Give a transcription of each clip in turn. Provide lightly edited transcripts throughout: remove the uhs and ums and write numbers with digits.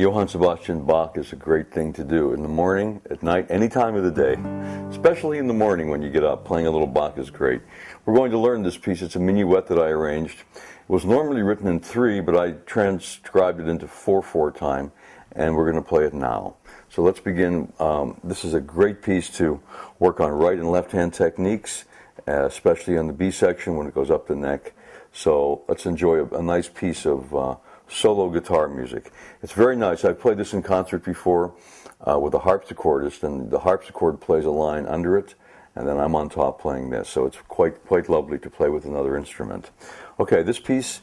Johann Sebastian Bach is a great thing to do in the morning, at night, any time of the day. Especially in the morning when you get up. Playing a little Bach is great. We're going to learn this piece. It's a minuet that I arranged. It was normally written in 3, but I transcribed it into 4/4 time, and we're going to play it now. So let's begin. This is a great piece to work on right and left hand techniques, especially on the B section when it goes up the neck. So let's enjoy a nice piece of solo guitar music. It's very nice. I've played this in concert before with a harpsichordist, and the harpsichord plays a line under it, and then I'm on top playing this. So it's quite lovely to play with another instrument. Okay, this piece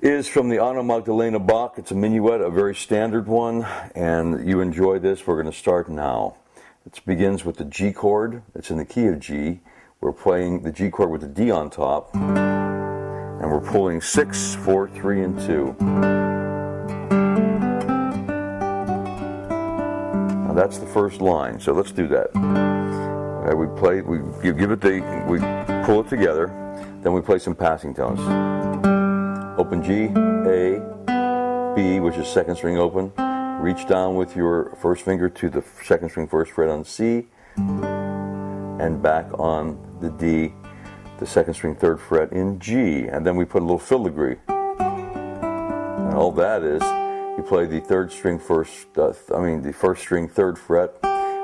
is from the Anna Magdalena Bach. It's a minuet, a very standard one, and you enjoy this. We're going to start now. It begins with the G chord. It's in the key of G. We're playing the G chord with the D on top, and we're pulling 6, 4, 3, and 2. Now that's the first line, so let's do that. We pull it together, then we play some passing tones. Open G, A, B, which is second string open. Reach down with your first finger to the second string first fret on C, and back on the D, the second string third fret in G, and then we put a little filigree. And all that is, you play the first string third fret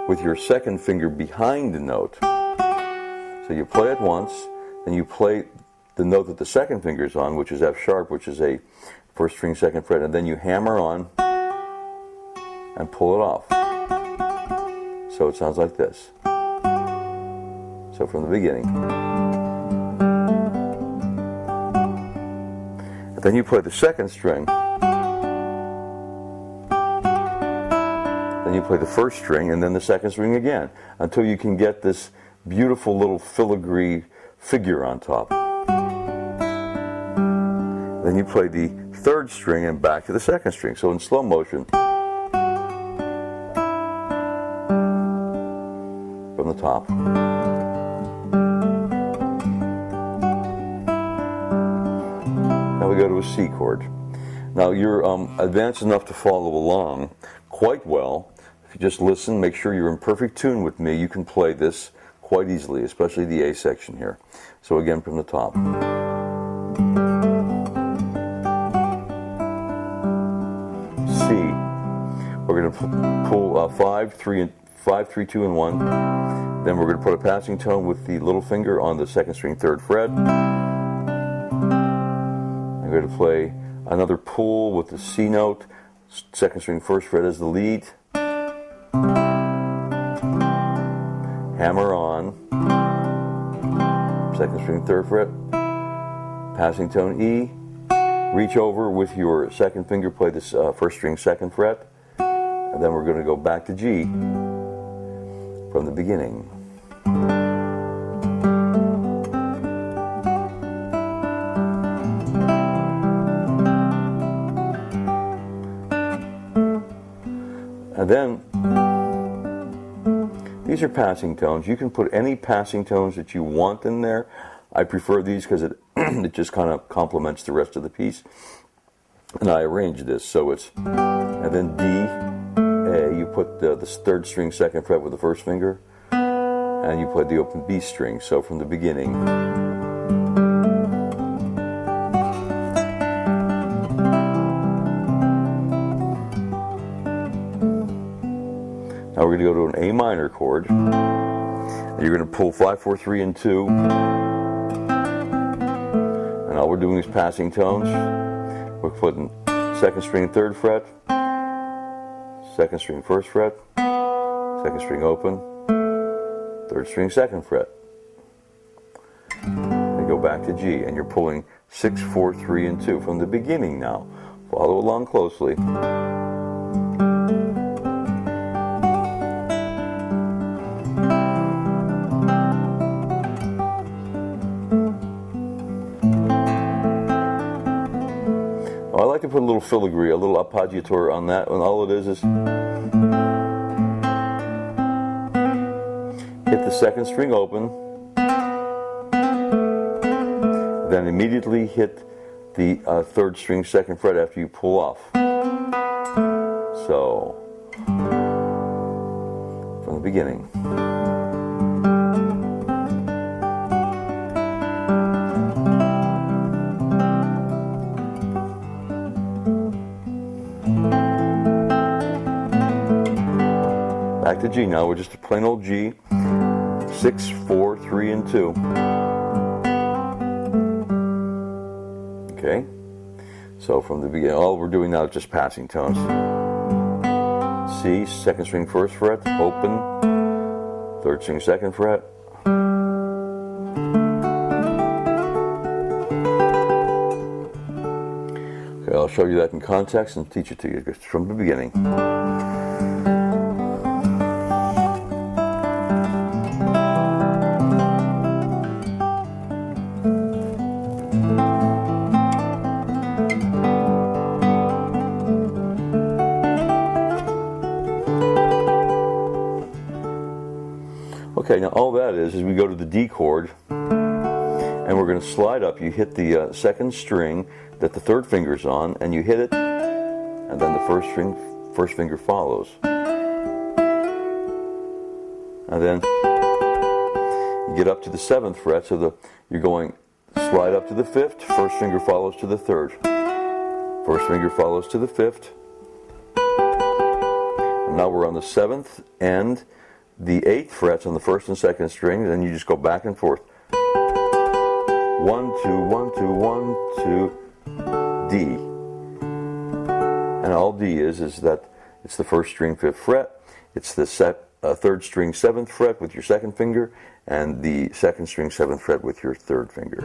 with your second finger behind the note. So you play it once, then you play the note that the second finger is on, which is F sharp, which is a first string second fret, and then you hammer on and pull it off. So it sounds like this. So from the beginning. And then you play the second string. Then you play the first string and then the second string again, until you can get this beautiful little filigree figure on top. Then you play the third string and back to the second string. So in slow motion, from the top. Now we go to a C chord. Now you're advanced enough to follow along quite well. If you just listen, make sure you're in perfect tune with me, you can play this quite easily, especially the A section here. So again from the top. C. We're going to pull 5, 3, 2, and 1. Then we're going to put a passing tone with the little finger on the second string third fret. I'm going to play another pull with the C note, second string first fret as the lead. Hammer on, second string third fret, passing tone E. Reach over with your second finger, play this first string second fret, and then we're going to go back to G from the beginning. And then, these are passing tones. You can put any passing tones that you want in there. I prefer these because it just kind of complements the rest of the piece. And I arrange this so it's, and then D, A, you put the third string second fret with the first finger, and you play the open B string. So from the beginning. Now we're going to go to an A minor chord. And you're going to pull 5, 4, 3, and 2. And all we're doing is passing tones. We're putting second string third fret, second string first fret, second string open, third string second fret. And go back to G, and you're pulling 6, 4, 3, and 2 from the beginning now. Follow along closely. I like to put a little filigree, a little appoggiatura on that, and all it is hit the second string open, then immediately hit the third string second fret after you pull off. So, from the beginning. Back to G now. We're just a plain old G. 6, 4, 3, and 2. Okay. So from the beginning, all we're doing now is just passing tones. C, second string first fret, open, third string second fret. Okay, I'll show you that in context and teach it to you from the beginning. Okay, now all that is we go to the D chord, and we're going to slide up. You hit the second string that the third finger's on, and you hit it, and then the first finger follows. And then you get up to the 7th fret, so you're going slide up to the 5th, first finger follows to the 3rd. First finger follows to the 5th. And now we're on the 7th and the 8th frets on the 1st and 2nd string, and then you just go back and forth. 1, 2, 1, 2, 1, 2, D. And all D is that it's the 1st string 5th fret, it's the 3rd string 7th fret with your 2nd finger, and the 2nd string 7th fret with your 3rd finger.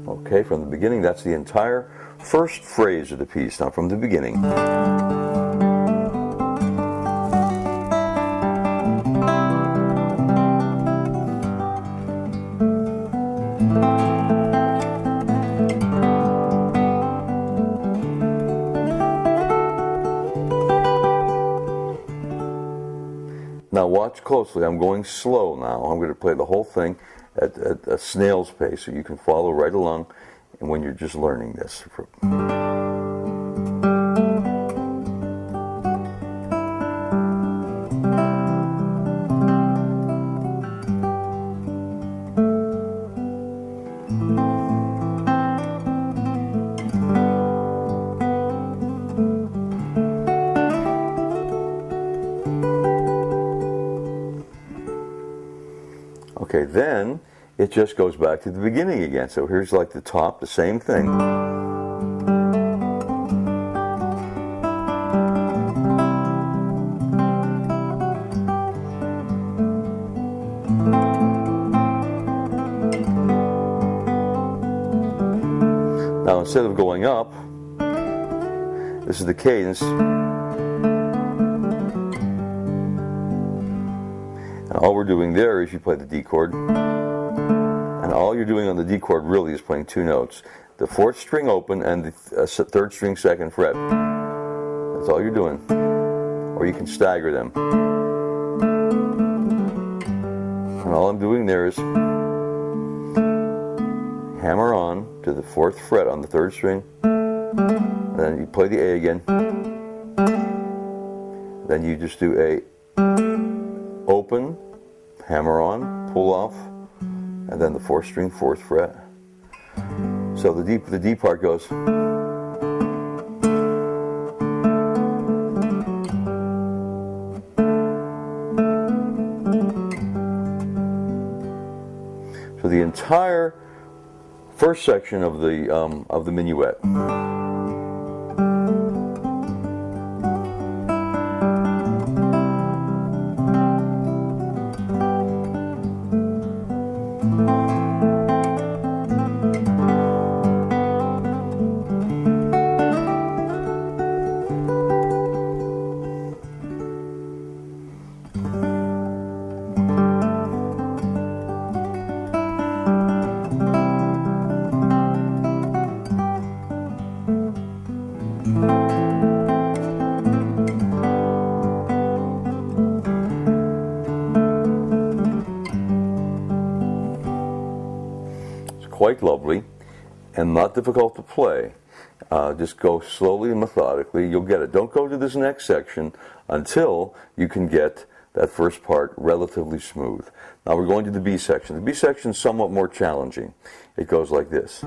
Okay, from the beginning, that's the entire first phrase of the piece. Now from the beginning. Now watch closely. I'm going slow now. I'm going to play the whole thing at a snail's pace so you can follow right along when you're just learning this. Okay, then it just goes back to the beginning again. So here's like the top, the same thing. Now instead of going up, this is the cadence. And all we're doing there is you play the D chord. And all you're doing on the D chord really is playing 2 notes. The 4th string open and the 3rd string 2nd fret. That's all you're doing. Or you can stagger them. And all I'm doing there is hammer on to the 4th fret on the 3rd string. And then you play the A again. Then you just do a open, hammer on, pull off, and then the 4th string, 4th fret. So the D part goes. So the entire first section of the minuet. Quite lovely and not difficult to play. Just go slowly and methodically. You'll get it. Don't go to this next section until you can get that first part relatively smooth. Now we're going to the B section. The B section is somewhat more challenging. It goes like this.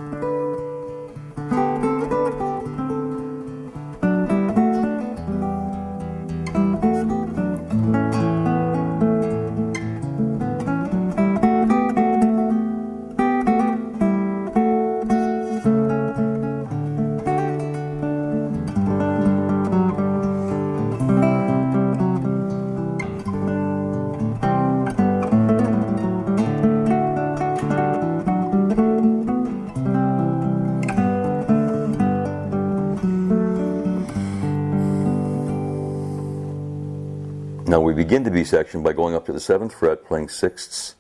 Now we begin the B section by going up to the 7th fret, playing sixths.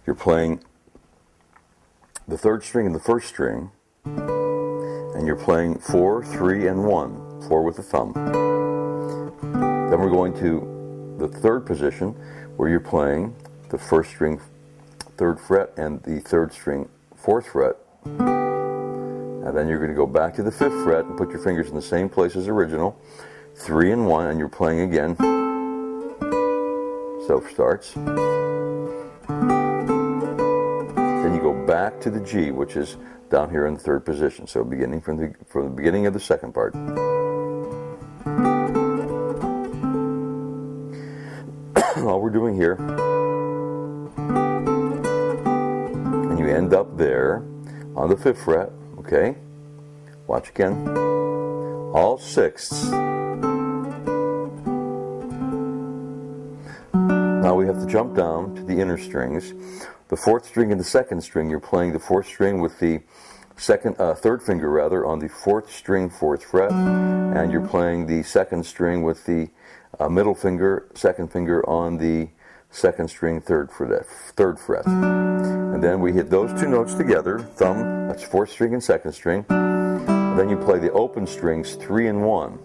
You're playing the 3rd string and the 1st string, and you're playing 4, 3, and 1, 4 with the thumb. Then we're going to the 3rd position, where you're playing the 1st string, 3rd fret, and the 3rd string, 4th fret. And then you're going to go back to the 5th fret and put your fingers in the same place as original, 3 and 1, and you're playing again. So starts. Then you go back to the G, which is down here in the 3rd position. So beginning from the beginning of the 2nd part. All we're doing here, and you end up there on the 5th fret. Okay, watch again. All sixths. Now we have to jump down to the inner strings. The 4th string and the 2nd string, you're playing the 4th string with the 3rd finger rather on the 4th string, 4th fret, and you're playing the 2nd string with the middle finger, 2nd finger on the 2nd string, 3rd fret. And then we hit those two notes together, thumb, that's 4th string and 2nd string. And then you play the open strings, 3 and 1.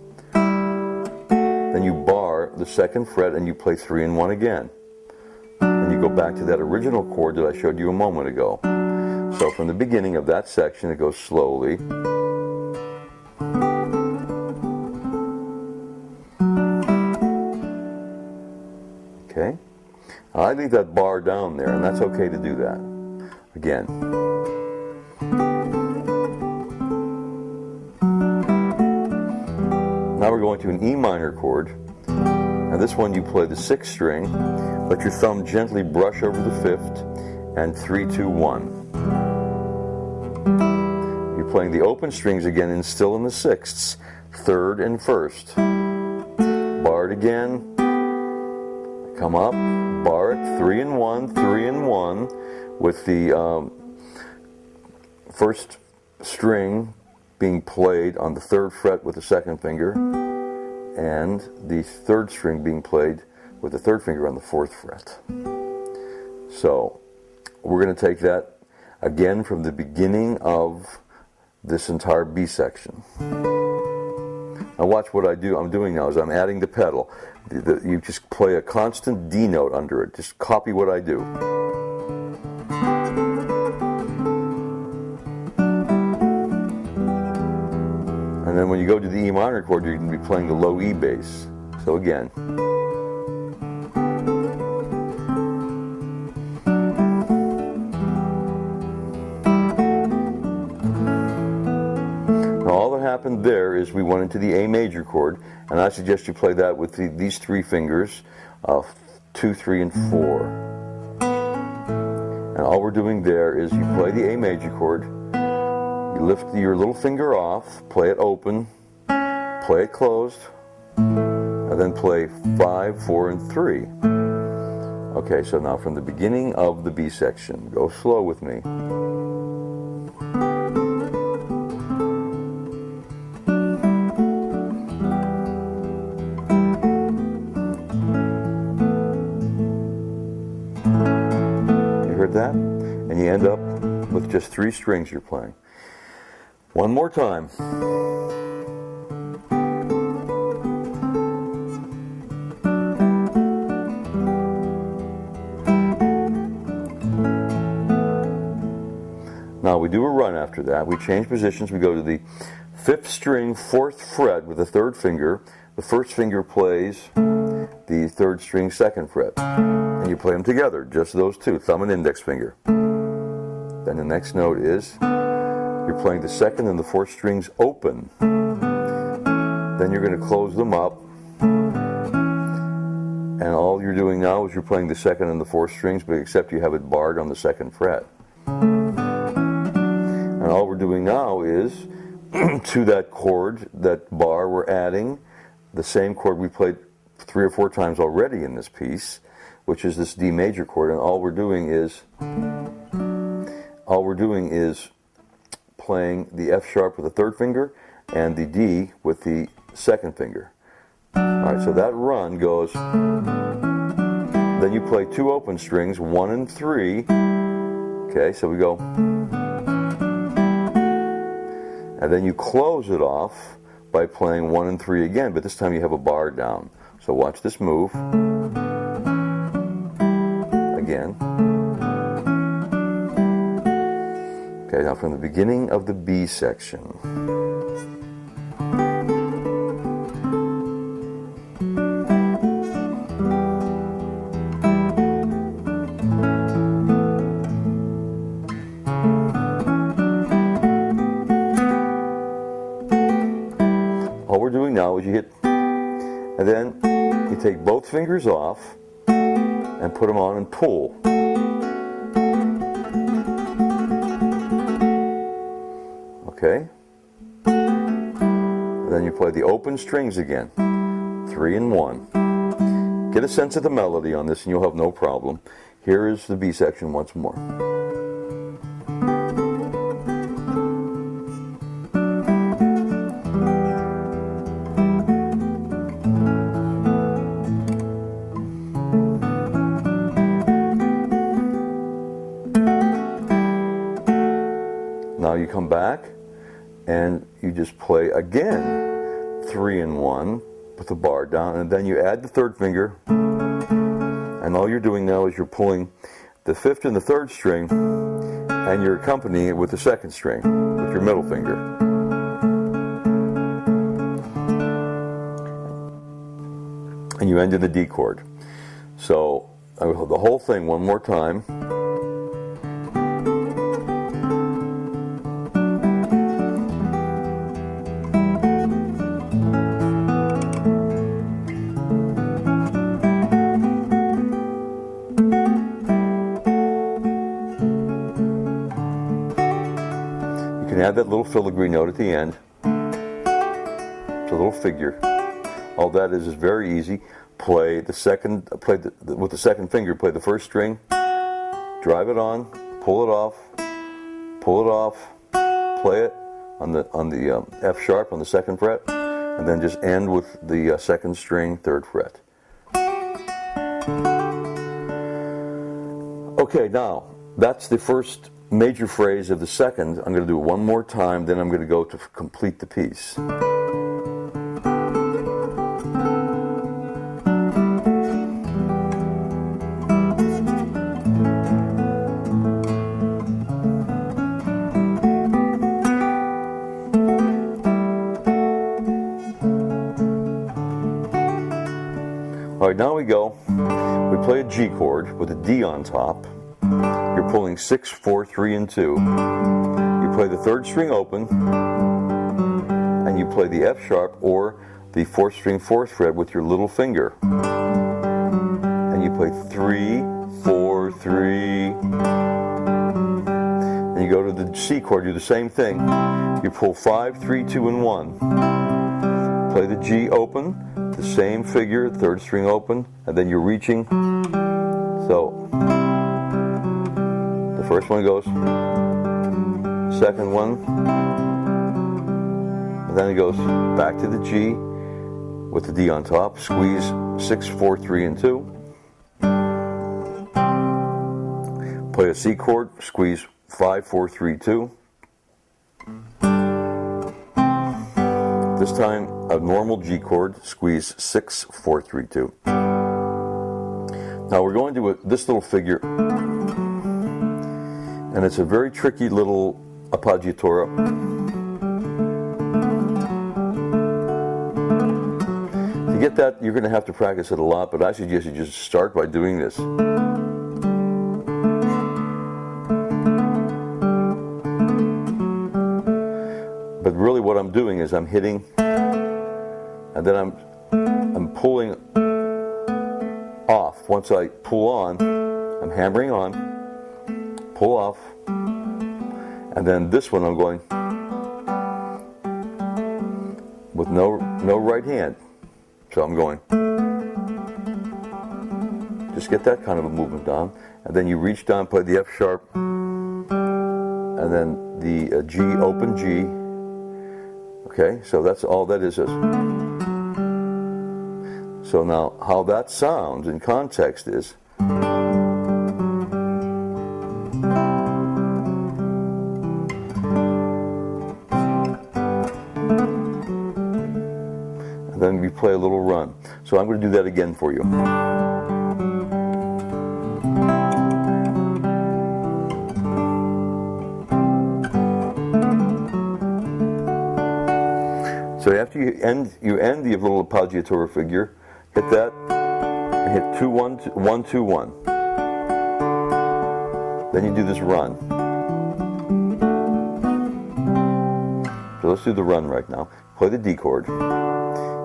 Then you bar the 2nd fret and you play 3 and 1 again. And you go back to that original chord that I showed you a moment ago. So from the beginning of that section, it goes slowly. Okay? I leave that bar down there, and that's okay to do that. Again. Now we're going to an E minor chord. And this one you play the 6th string, let your thumb gently brush over the 5th, and 3, 2, 1. You're playing the open strings again and still in the 6ths, 3rd and 1st. Bar it again, come up, bar it, 3 and 1, 3 and 1, with the 1st string being played on the 3rd fret with the 2nd finger, and the 3rd string being played with the 3rd finger on the 4th fret. So we're going to take that again from the beginning of this entire B section. Now watch what I'm doing now is I'm adding the pedal. You just play a constant D note under it. Just copy what I do. And then when you go to the E minor chord, you're going to be playing the low E bass. So again. Now all that happened there is we went into the A major chord, and I suggest you play that with these 3 fingers, 2, 3, and 4. And all we're doing there is you play the A major chord, you lift your little finger off, play it open, play it closed, and then play 5, 4, and 3. Okay, so now from the beginning of the B section, go slow with me. You heard that? And you end up with just 3 strings you're playing. One more time. Now we do a run after that. We change positions. We go to the 5th string, 4th fret with the 3rd finger. The 1st finger plays the 3rd string, 2nd fret. And you play them together, just those two, thumb and index finger. Then the next note is, you're playing the 2nd and the 4th strings open. Then you're going to close them up. And all you're doing now is you're playing the 2nd and the 4th strings, but except you have it barred on the 2nd fret. And all we're doing now is, to that chord, that bar, we're adding the same chord we played 3 or 4 times already in this piece, which is this D major chord, and all we're doing is playing the F sharp with the 3rd finger and the D with the 2nd finger. Alright, so that run goes, then you play 2 open strings, 1 and 3. Okay, so we go, and then you close it off by playing 1 and 3 again, but this time you have a bar down. So watch this move. Again. Okay, now from the beginning of the B section. All we're doing now is you hit, and then you take both fingers off and put them on and pull. Okay? And then you play the open strings again, 3 and 1. Get a sense of the melody on this and you'll have no problem. Here is the B section once more. Now you come back and you just play again 3 and 1, put the bar down, and then you add the 3rd finger, and all you're doing now is you're pulling the 5th and the 3rd string and you're accompanying it with the 2nd string with your middle finger. And you end in the D chord. So I will hold the whole thing one more time. Add that little filigree note at the end. It's a little figure. All that is very easy. Play the second, with the 2nd finger, play the 1st string, drive it on, pull it off, play it on the F sharp on the 2nd fret, and then just end with the 2nd string, 3rd fret. Okay, now that's the first major phrase of the 2nd. I'm going to do it one more time, then I'm going to go to complete the piece. Alright, now we go. We play a G chord with a D on top. You're pulling 6, 4, 3, and 2. You play the 3rd string open, and you play the F sharp or the 4th string, 4th fret with your little finger. And you play 3, 4, 3. Then you go to the C chord, do the same thing. You pull 5, 3, 2, and 1. Play the G open, the same figure, 3rd string open, and then you're reaching. So the first one goes, second one, and then it goes back to the G with the D on top, squeeze 6, 4, 3, and 2. Play a C chord, squeeze 5, 4, 3, 2. This time a normal G chord, squeeze 6, 4, 3, 2. Now we're going to this little figure, and it's a very tricky little appoggiatura. get that, you're going to have to practice it a lot, but I suggest you just start by doing this. But really what I'm doing is I'm hitting, and then I'm pulling off. Once I pull on, I'm hammering on, pull off, and then this one I'm going with no right hand. So I'm going, just get that kind of a movement down, and then you reach down, play the F sharp, and then the G, open G. Okay, so that's all that is. So now, how that sounds in context is, and then we play a little run. So I'm going to do that again for you. So after you end the little appoggiatura figure, hit that, and hit 2 1 1 2 1. Then you do this run. So let's do the run right now. Play the D chord.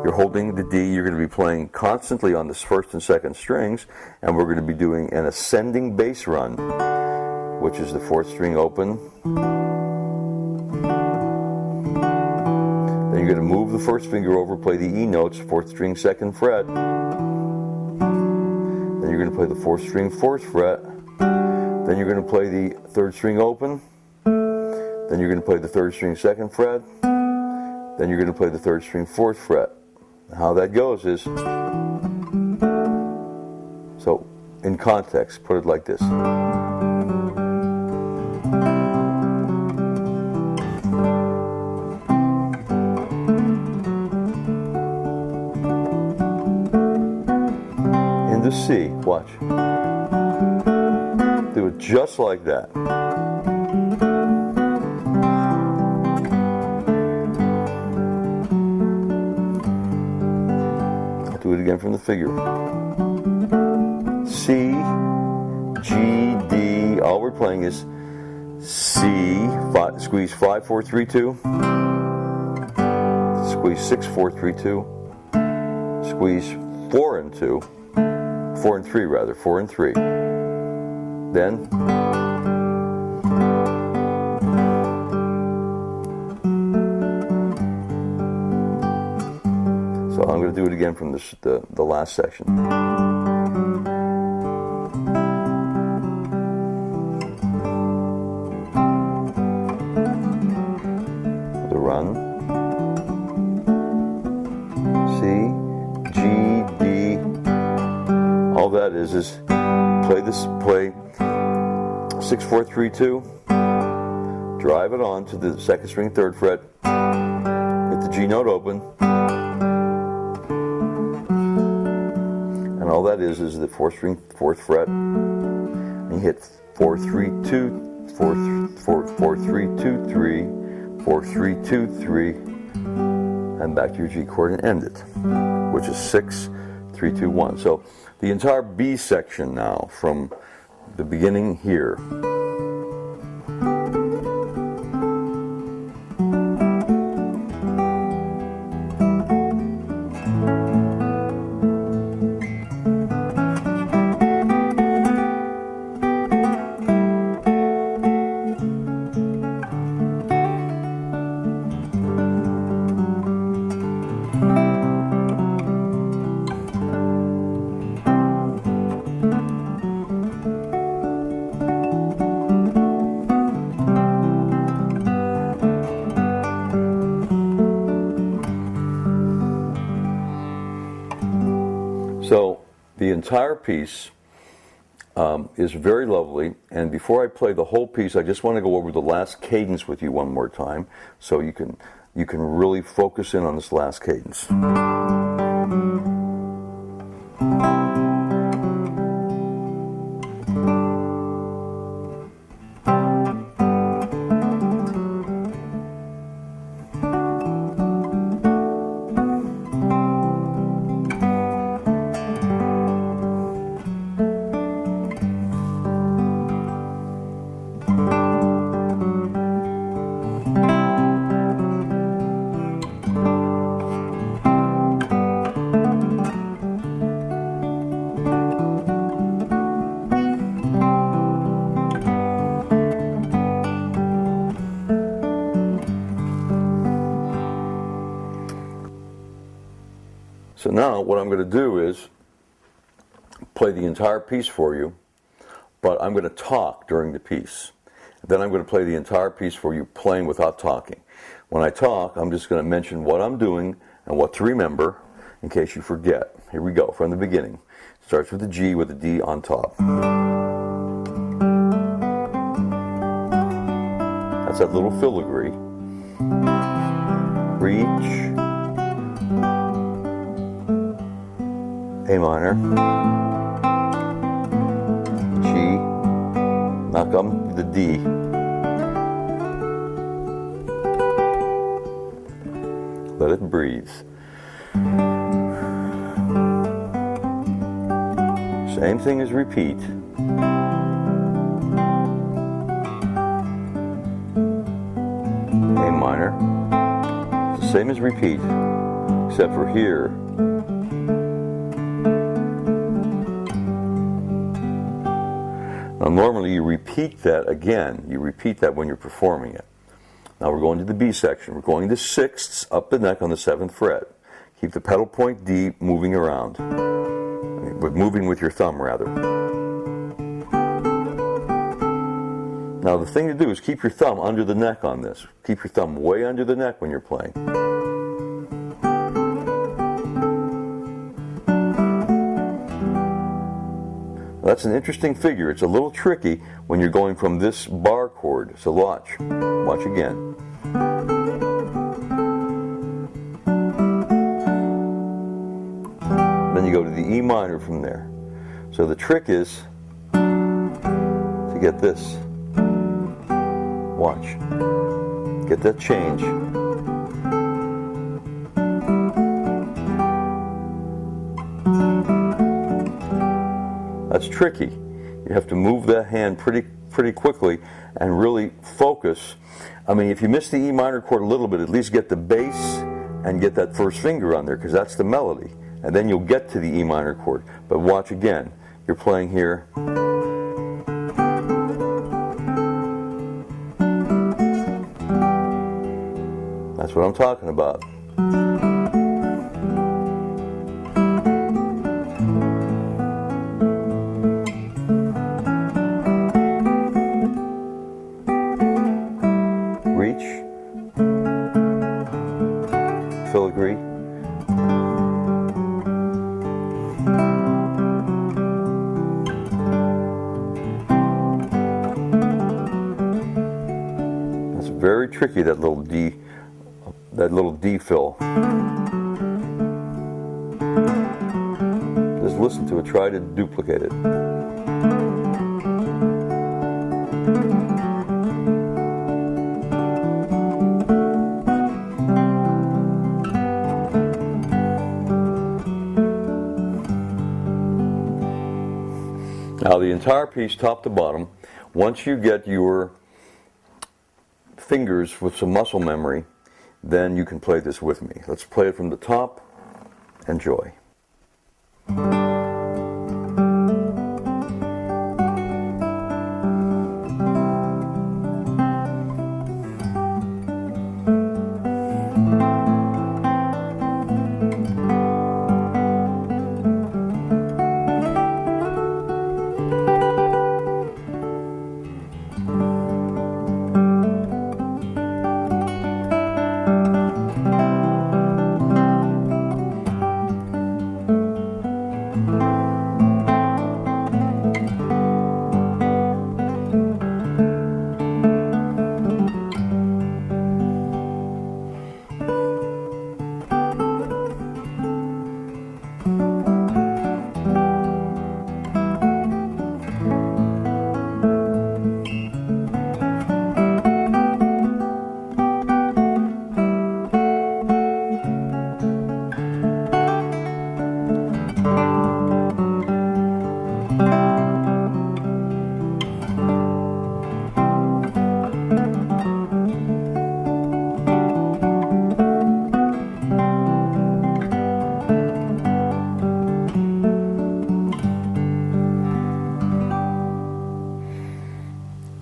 You're holding the D. You're going to be playing constantly on the first and second strings, and we're going to be doing an ascending bass run, which is the fourth string open. Then you're going to move the first finger over, play the E notes, fourth string, second fret. Then you're going to play the fourth string, fourth fret. Then you're going to play the third string open. Then you're going to play the third string, second fret. Then you're going to play the third string, fourth fret. How that goes is, so in context, put it like this. Into C, watch. Do it just like that. Do it again from the figure. C, G, D. All we're playing is C, squeeze 5, 4, 3, 2. Squeeze 6, 4, 3, 2. Squeeze 4 and 2. 4 and 3 rather, 4 and 3. Then so I'm going to do it again from the last section. The run. C, G, D. All that is play 6, 4, 3, 2. Drive it on to the second string, third fret. Hit the G note open. And all that is the fourth string, fourth fret. And you hit 4, 3, 2, 4, 3, 2, 3, 4, 3, 2, 3, and back to your G chord and end it, which is 6, 3, 2, 1. So the entire B section now, from the beginning here. So the entire piece is very lovely, and before I play the whole piece, I just want to go over the last cadence with you one more time, so you can really focus in on this last cadence. now what I'm going to do is play the entire piece for you, but I'm going to talk during the piece. Then I'm going to play the entire piece for you playing without talking. When I talk, I'm just going to mention what I'm doing and what to remember in case you forget. Here we go from the beginning. It starts with a G with a D on top. That's that little filigree. Reach. A minor. G. Knock on the D. Let it breathe. Same thing as repeat. A minor. It's the same as repeat, except for here. Now normally you repeat that again. You repeat that when you're performing it. Now we're going to the B section. We're going to sixths up the neck on the 7th fret. Keep the pedal point D moving around. Moving with your thumb, rather. Now the thing to do is keep your thumb under the neck on this. Keep your thumb way under the neck when you're playing. That's an interesting figure. It's a little tricky when you're going from this bar chord. So watch. Watch again. Then you go to the E minor from there. So the trick is to get this. Watch. Get that change. That's tricky. You have to move that hand pretty quickly and really focus. I mean, if you miss the E minor chord a little bit, at least get the bass and get that first finger on there, because that's the melody. And then you'll get to the E minor chord. But watch again. You're playing here. That's what I'm talking about. Reach. Filigree. That's very tricky, that little D fill. Just listen to it, try to duplicate it. Now the entire piece, top to bottom, once you get your fingers with some muscle memory, then you can play this with me. Let's play it from the top. Enjoy.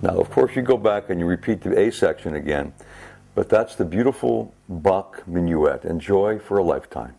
Now, of course, you go back and you repeat the A section again, but that's the beautiful Bach minuet. Enjoy for a lifetime.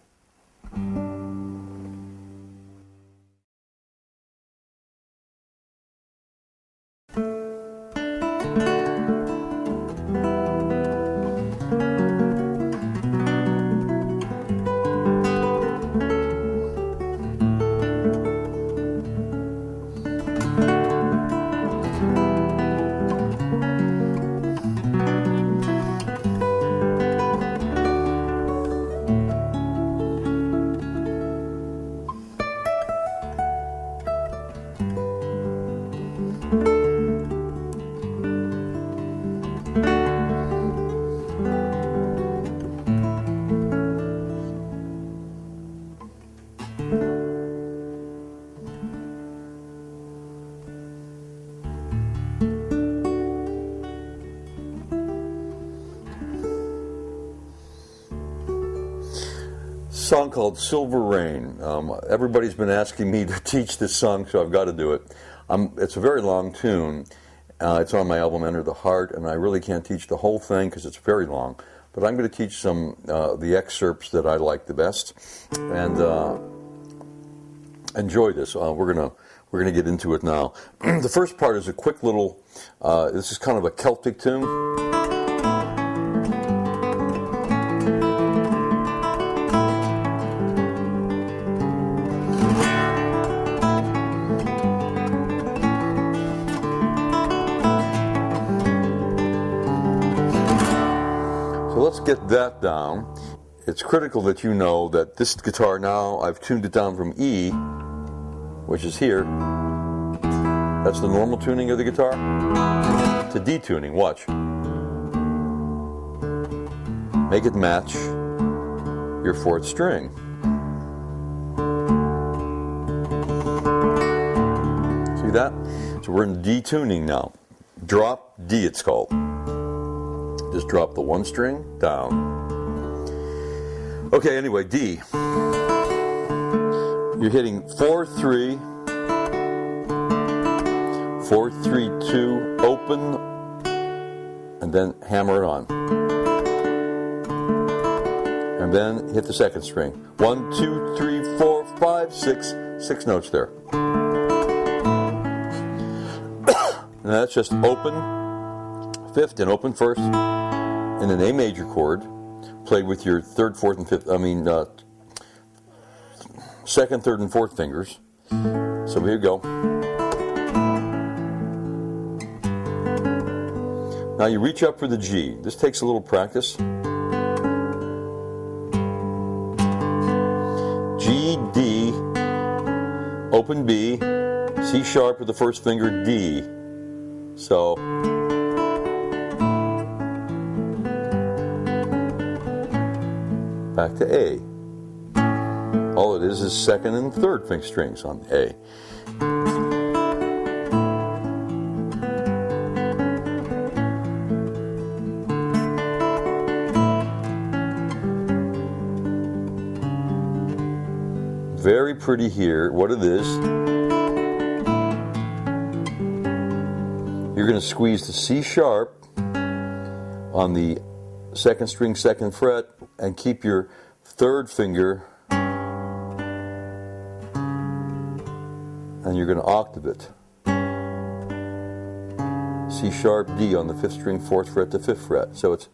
called Silver Rain. Everybody's been asking me to teach this song, so I've got to do it. It's a very long tune. It's on my album Enter the Heart, and I really can't teach the whole thing because it's very long. But I'm going to teach some the excerpts that I like the best, and enjoy this. We're gonna get into it now. The first part is a quick little. This is kind of a Celtic tune. Let's get that down. It's critical that you know that this guitar now, I've tuned it down from E, which is here. That's the normal tuning of the guitar, to D tuning. Watch. Make it match your fourth string. See that? So we're in D tuning now. Drop D, it's called. Just drop the one string down. Okay, anyway, D. You're hitting 4-3, 4-3-2, open, and then hammer it on. And then hit the second string. 1, 2, 3, 4, 5, 6. 6 notes there. And that's just open, fifth, and open first. In an A major chord, played with your third, fourth, and fifth. Second, third, and fourth fingers. So here you go. Now you reach up for the G. This takes a little practice. G, D, open B, C sharp with the first finger, D. So. Back to A. All it is second and third finger strings on A. Very pretty here. What it is, you're going to squeeze the C sharp on the second string, second fret, and keep your third finger, and you're going to octave it. C sharp, D on the fifth string, fourth fret to fifth fret. So it's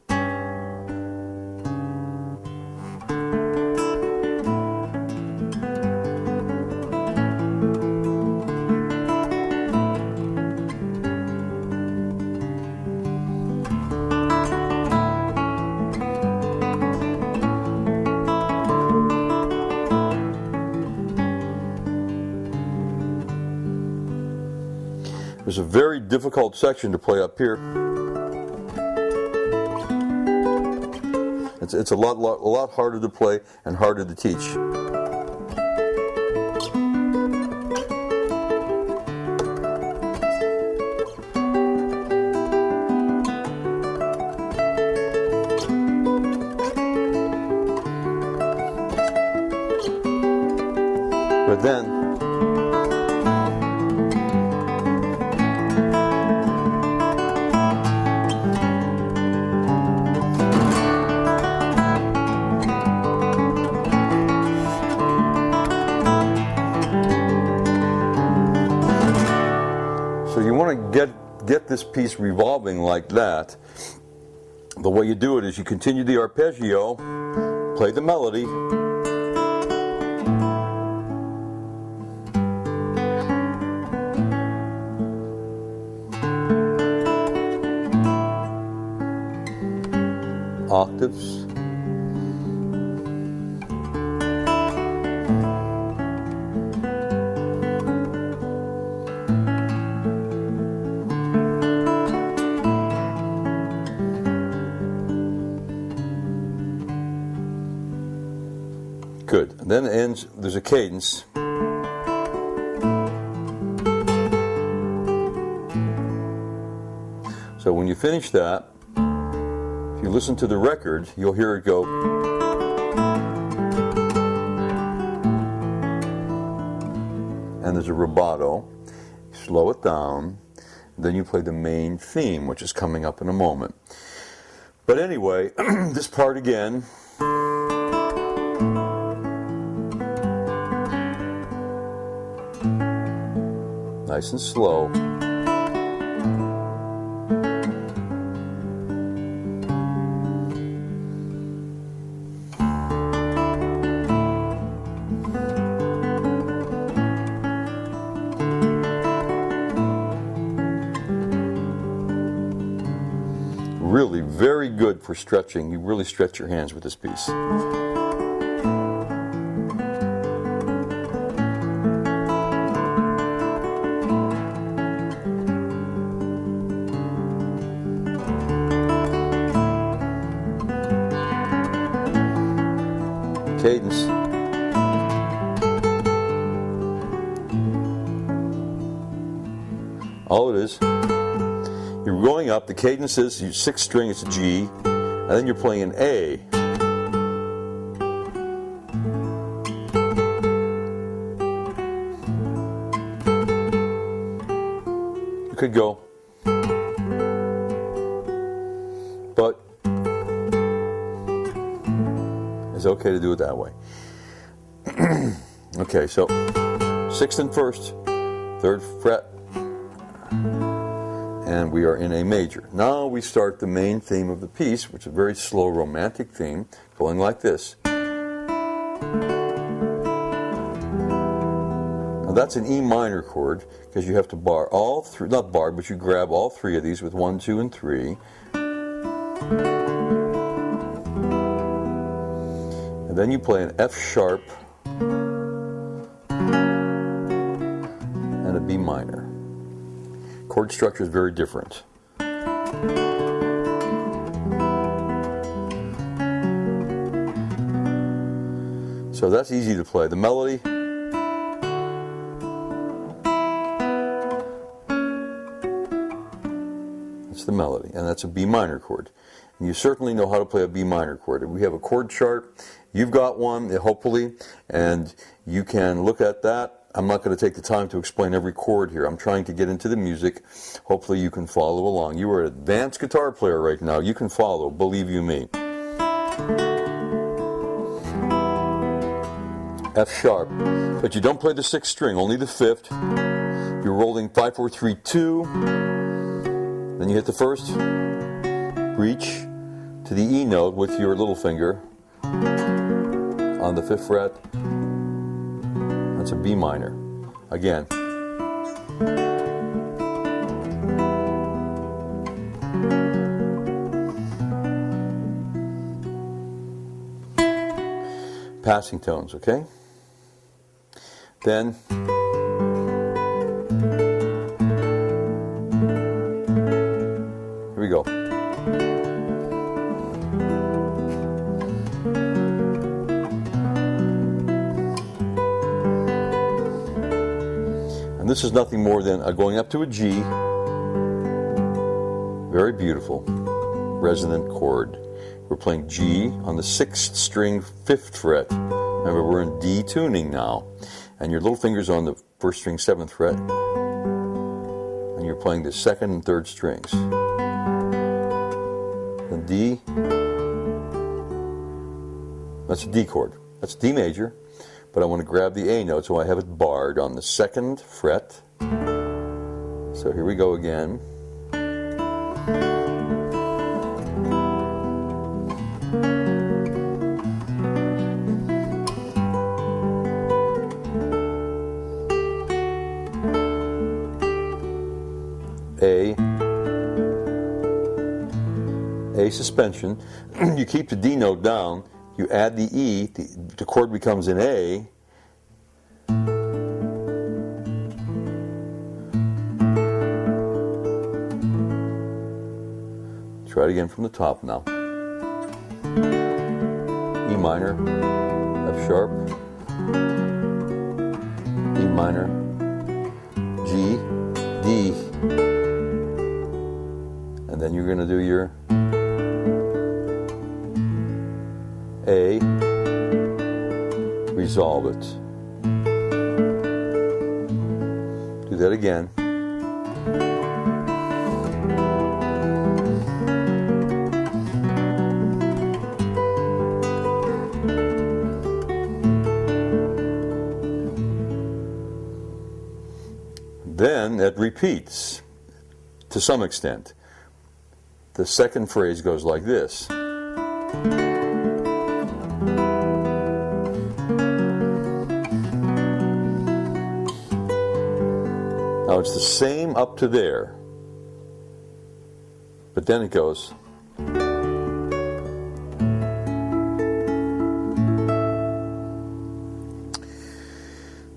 There's a very difficult section to play up here. It's a lot harder to play and harder to teach. But then get this piece revolving like that. The way you do it is you continue the arpeggio, play the melody, octaves, good. And then it ends, there's a cadence. So when you finish that, if you listen to the record, you'll hear it go. and there's a rubato. Slow it down, then you play the main theme, which is coming up in a moment. But anyway, this part again. Nice and slow. Really very good for stretching. You really stretch your hands with this piece. Cadence. All it is, you're going up, the cadence is your sixth string, it's a G, and then you're playing an A. You could go, but it's okay to do it that way. Okay, so sixth and first, third fret, and we are in A major. Now we start the main theme of the piece, which is a very slow romantic theme, going like this. Now that's an E minor chord, because you have to bar all three, not bar, but you grab all three of these with 1, 2, and 3. And then you play an F sharp and a B minor. Chord structure is very different. So that's easy to play. The melody, that's the melody, and that's a B minor chord. And you certainly know how to play a B minor chord. We have a chord chart. You've got one, hopefully, and you can look at that. I'm not going to take the time to explain every chord here. I'm trying to get into the music. Hopefully you can follow along. You are an advanced guitar player right now. You can follow, believe you me. F sharp. But you don't play the sixth string, only the fifth. You're rolling 5, 4, 3, 2. Then you hit the first. Reach to the E note with your little finger on the 5th fret. That's a B minor. Again. Passing tones, okay? Then here we go. This is nothing more than going up to a G, very beautiful, resonant chord. We're playing G on the 6th string, 5th fret. Remember, we're in D tuning now. And your little finger's on the 1st string, 7th fret. And you're playing the 2nd and 3rd strings. Then D, that's a D chord. That's D major. But I want to grab the A note, so I have it barred on the 2nd fret. So here we go again. A suspension. You keep the D note down. You add the E, the chord becomes an A. Try it again from the top now. E minor, F sharp, E minor, G, D. And then you're going to do your A, resolve it. that again. Then it repeats to some extent. The second phrase goes like this. Now it's the same up to there, but then it goes.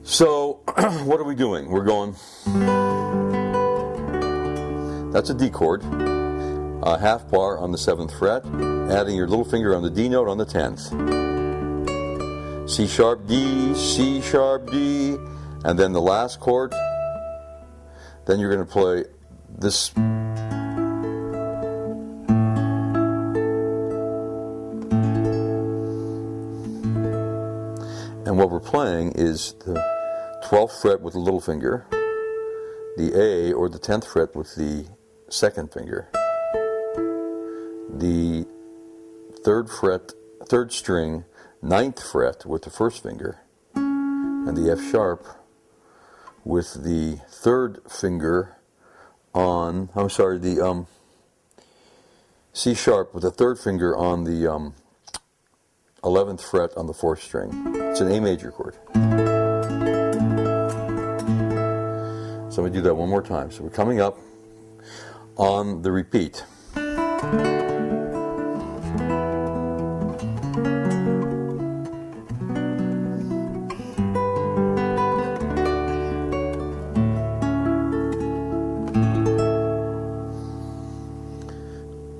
So, what are we doing? We're going, that's a D chord, a half bar on the 7th fret, adding your little finger on the D note on the 10th. C sharp D, C sharp D, and then the last chord. Then you're going to play this. And what we're playing is the 12th fret with the little finger, the A or the 10th fret with the 2nd finger, the 3rd fret, 3rd string, 9th fret with the 1st finger, and the F sharp with the 3rd finger on, the C sharp with the 3rd finger on the 11th fret on the 4th string. It's an A major chord. So let me do that one more time. So we're coming up on the repeat.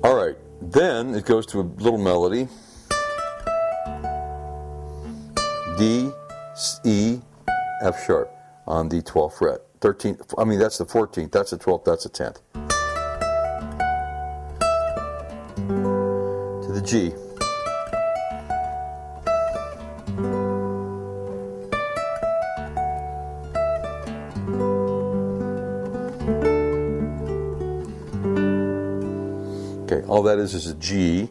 All right, then it goes to a little melody. D, E, F sharp on the 12th fret. 13th, that's the 14th, that's the 12th, that's the 10th. To the G. Okay, all that is a G,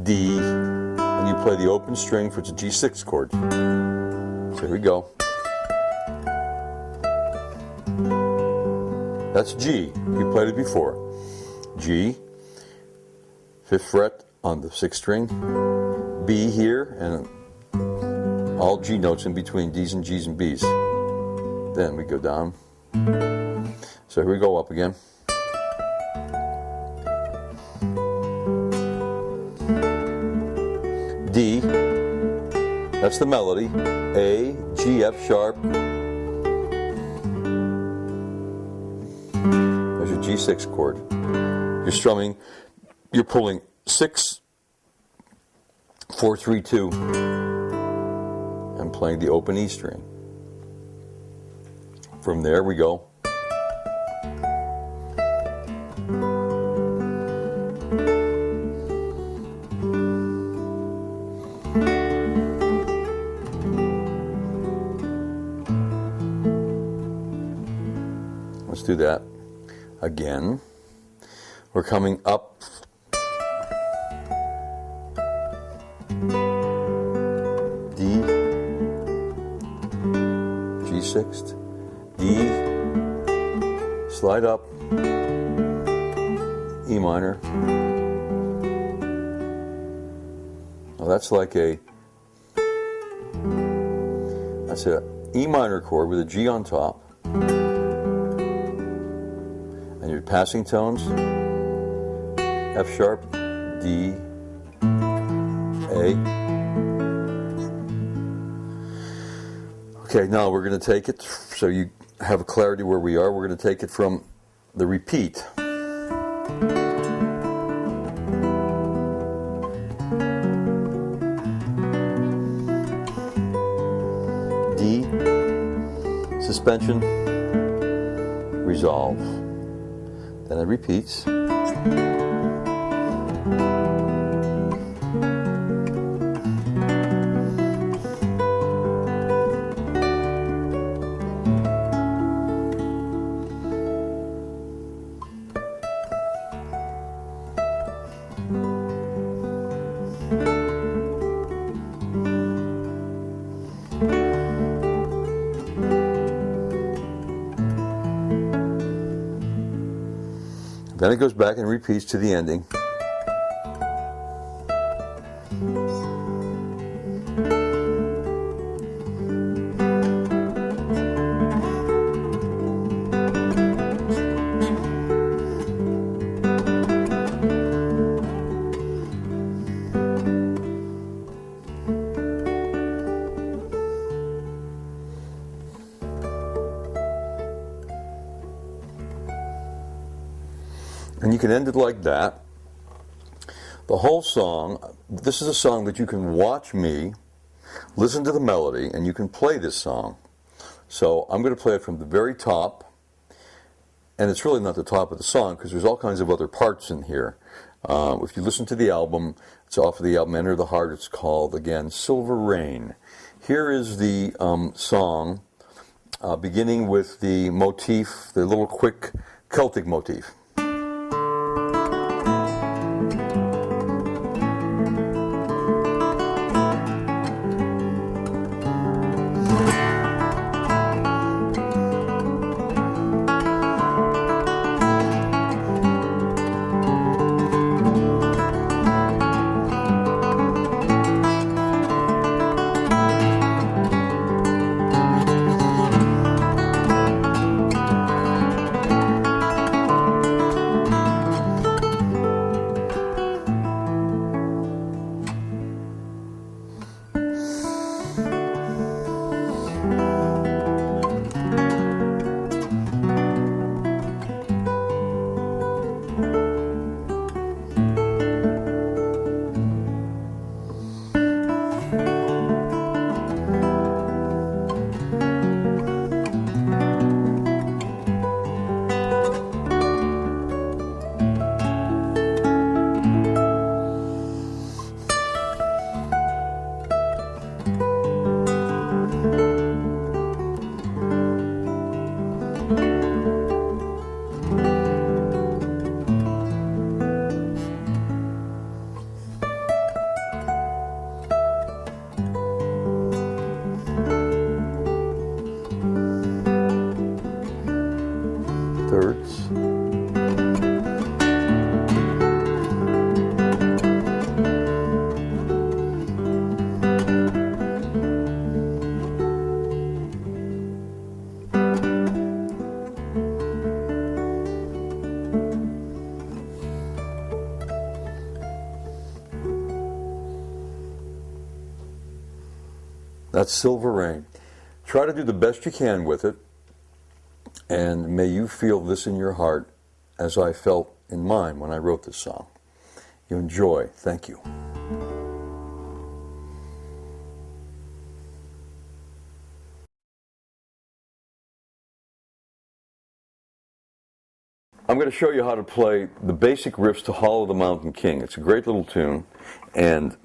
D, and you play the open string for it's a G6 chord. So here we go. That's G. You played it before. G, 5th fret on the 6th string, B here, and all G notes in between D's and G's and B's. Then we go down. So here we go up again. D, that's the melody. A, G, F sharp. There's your G6 chord. You're strumming, you're pulling 6, 4, 3, 2, and playing the open E string. From there we go. Let's do that again. We're coming up. D, G6, D, slide up, E minor. Now that's like that's a E minor chord with a G on top. And your passing tones, F sharp, D, A. Okay, now we're going to take it, so you have clarity where we are, we're going to take it from the repeat. D, suspension, resolve. Then it repeats. Then it goes back and repeats to the ending. And you can end it like that. The whole song, this is a song that you can watch me, listen to the melody, and you can play this song. So I'm going to play it from the very top, and it's really not the top of the song because there's all kinds of other parts in here. If you listen to the album, it's off of the album Enter the Heart. It's called, again, Silver Rain. Here is the song, beginning with the motif, the little quick Celtic motif. Thirds. That's Silver Rain. Try to do the best you can with it. And may you feel this in your heart as I felt in mine when I wrote this song. You enjoy. Thank you. I'm going to show you how to play the basic riffs to Hall of the Mountain King. It's a great little tune, and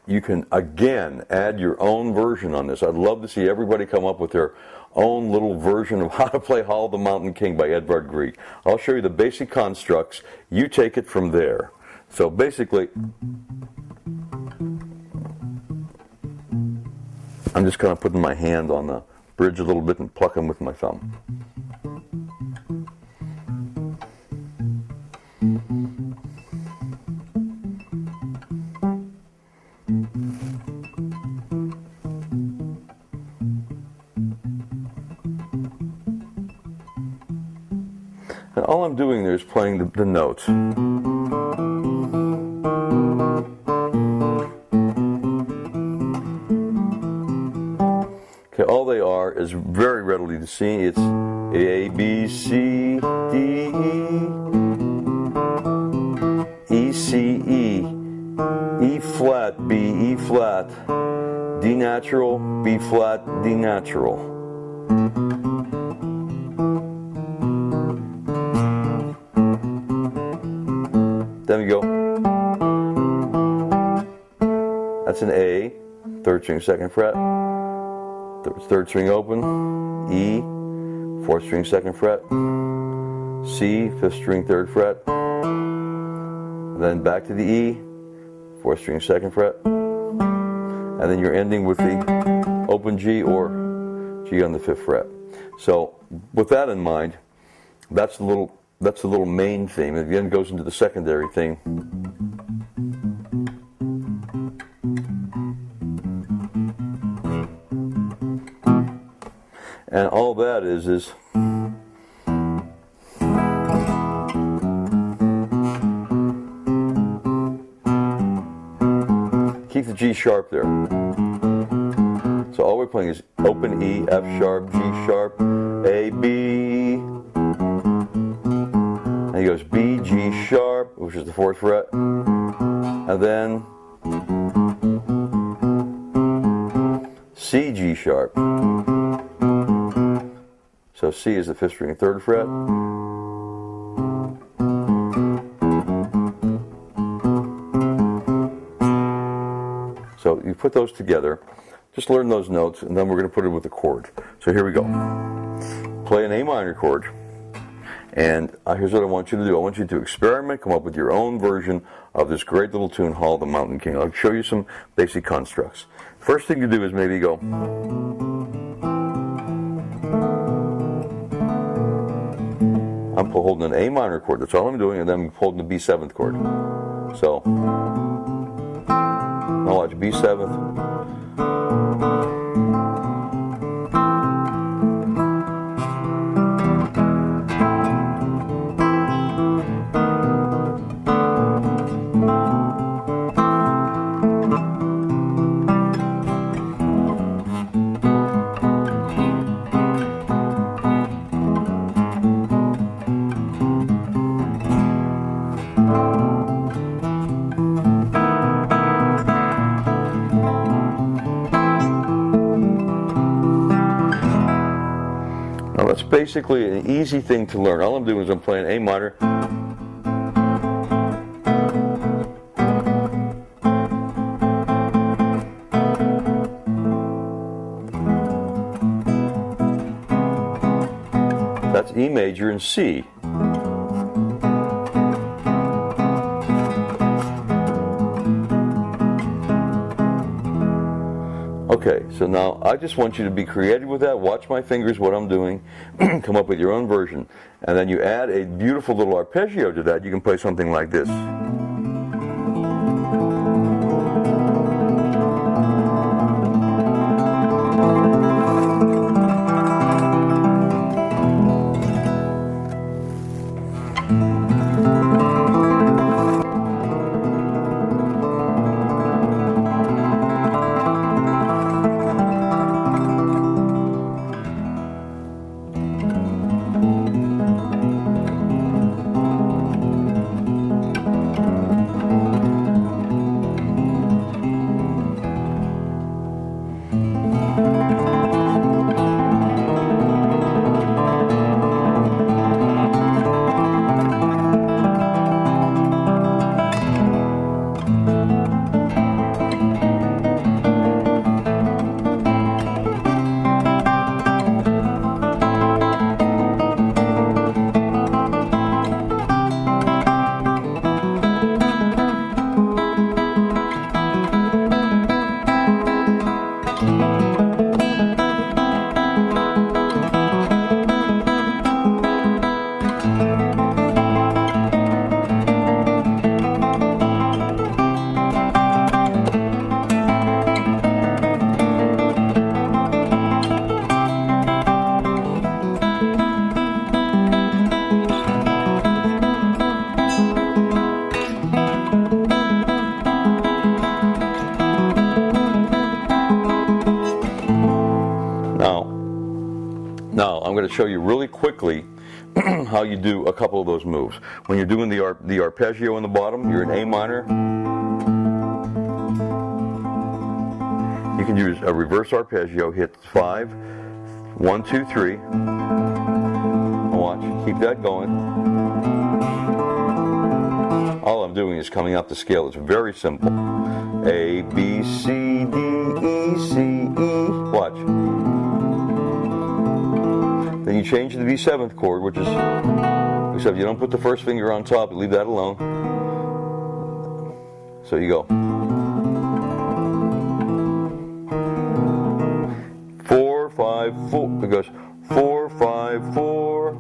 you can, again, add your own version on this. I'd love to see everybody come up with their own little version of how to play Hall of the Mountain King by Edvard Grieg. I'll show you the basic constructs. You take it from there. So basically, I'm just kind of putting my hand on the bridge a little bit and plucking with my thumb. And all I'm doing there is playing the notes. Okay, all they are is very readily to see. It's A, B, C, D, E, C, E, E flat, B, E flat, D natural, B flat, D natural. Then we go. That's an A, third string, second fret. Third string open. E, fourth string, second fret. C, fifth string, third fret. And then back to the E, fourth string, second fret. And then you're ending with the open G or G on the fifth fret. So with that in mind, that's the little that's the little main theme. It then goes into the secondary theme. And all that is keep the G sharp there. So all we're playing is open E, F sharp, G sharp, A, B. And he goes B, G sharp, which is the 4th fret. And then C, G sharp. So C is the 5th string and 3rd fret. So you put those together, just learn those notes, and then we're going to put it with a chord. So here we go. Play an A minor chord, and here's what I want you to do. I want you to experiment, come up with your own version of this great little tune, Hall of the Mountain King. I'll show you some basic constructs. First thing to do is maybe go. I'm holding an A minor chord, that's all I'm doing, and then I'm holding the B7th chord. So, now watch, B7th. Now that's basically an easy thing to learn. All I'm doing is I'm playing A minor. That's E major and C. Okay, so now I just want you to be creative with that. Watch my fingers, what I'm doing. Come up with your own version. And then you add a beautiful little arpeggio to that. You can play something like this. Now, I'm going to show you really quickly how you do a couple of those moves. When you're doing the arpeggio in the bottom, you're in A minor. You can use a reverse arpeggio, hit 5, 1, 2, 3. Watch, keep that going. All I'm doing is coming up the scale. It's very simple. A, B, C, D, E, C, E. Watch. Then you change to the B7th chord, which is, except you don't put the first finger on top, you leave that alone. So you go. 4, 5, 4. It goes 4, 5, 4.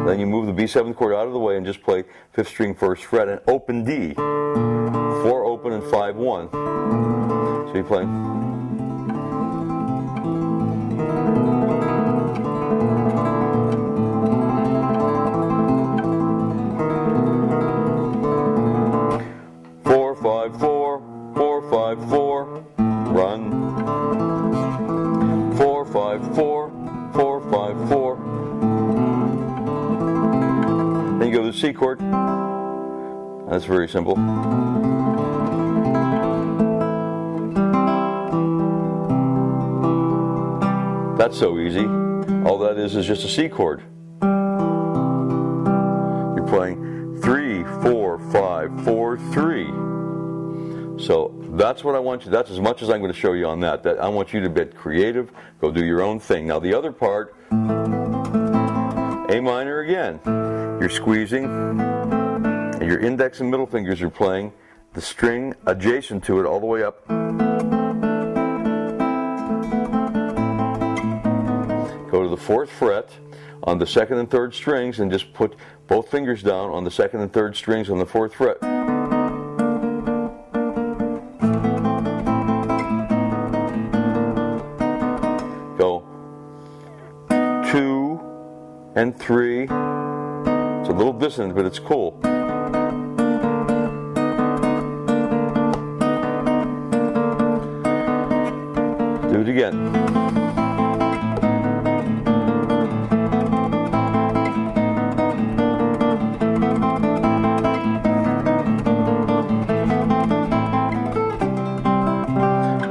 Then you move the B7 chord out of the way and just play 5th string 1st fret and open D. 4 open and 5 1. So you play. Four, five, four, 5 4, run. 4 5 4, 5 4. Then you go to the C chord. That's very simple. That's so easy. All that is just a C chord. You're playing 3 4 5 4 3. So that's what I want you, that's as much as I'm going to show you on that. I want you to get creative, go do your own thing. Now the other part, A minor again. You're squeezing, and your index and middle fingers are playing the string adjacent to it all the way up. Go to the 4th fret on the 2nd and 3rd strings and just put both fingers down on the 2nd and 3rd strings on the 4th fret. Go 2 and 3. It's a little dissonant, but it's cool. Do it again.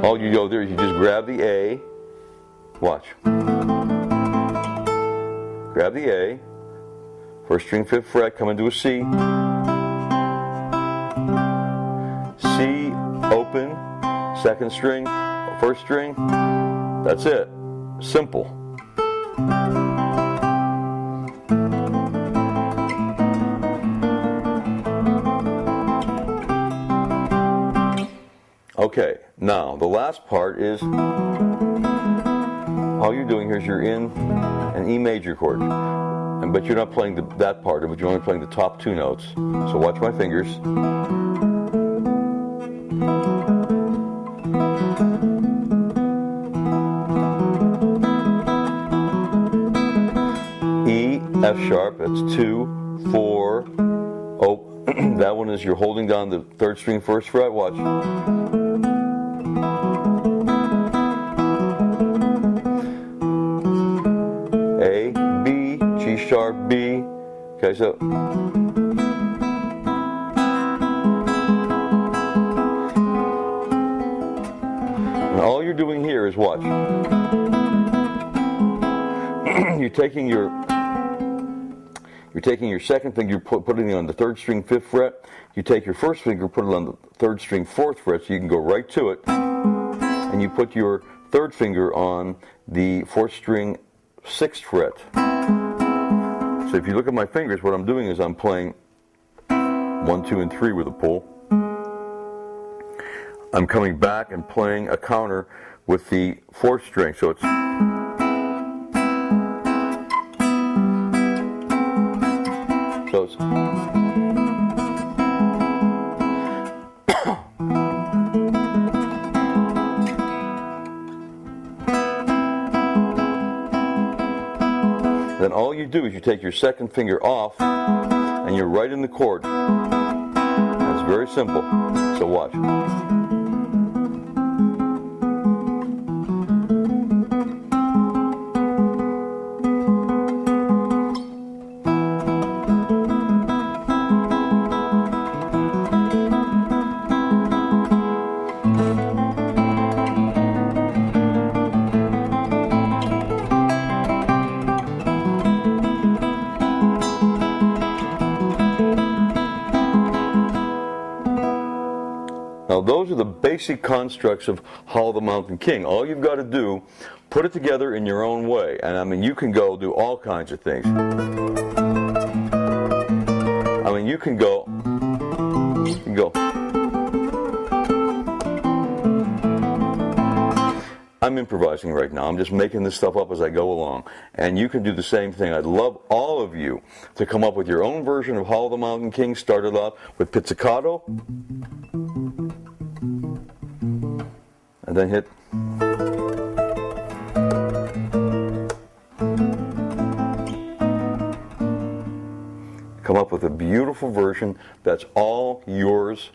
All you go there is you just grab the A. Watch. Grab the A. 1st string 5th fret, come into a C. C, open, 2nd string, 1st string. That's it. Simple. Okay, now the last part is all you're doing here is you're in an E major chord. But you're not playing that part of it, you're only playing the top 2 notes. So watch my fingers. E, F sharp, that's 2, 4, oh, that one is you're holding down the 3rd string 1st fret, watch. A, B, G sharp, B. Okay, so and all you're doing here is watch. You're taking your 2nd finger, putting it on the 3rd string 5th fret. You take your 1st finger, put it on the 3rd string 4th fret, so you can go right to it. And you put your 3rd finger on the 4th string 6th fret. So if you look at my fingers, what I'm doing is I'm playing 1, 2, and 3 with a pull. I'm coming back and playing a counter with the 4th string. So it's then all you do is you take your 2nd finger off and you're right in the chord. It's very simple. So watch. Now those are the basic constructs of Hall the Mountain King. All you've got to do, put it together in your own way. And I mean, you can go do all kinds of things. I mean, you can go. I'm improvising right now. I'm just making this stuff up as I go along. And you can do the same thing. I'd love all of you to come up with your own version of Hollow the Mountain King. Start it out with pizzicato. And then hit. Come up with a beautiful version that's all yours,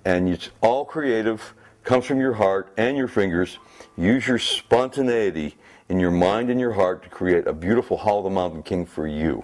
and it's all creative, comes from your heart and your fingers. Use your spontaneity in your mind and your heart to create a beautiful Hollow the Mountain King for you.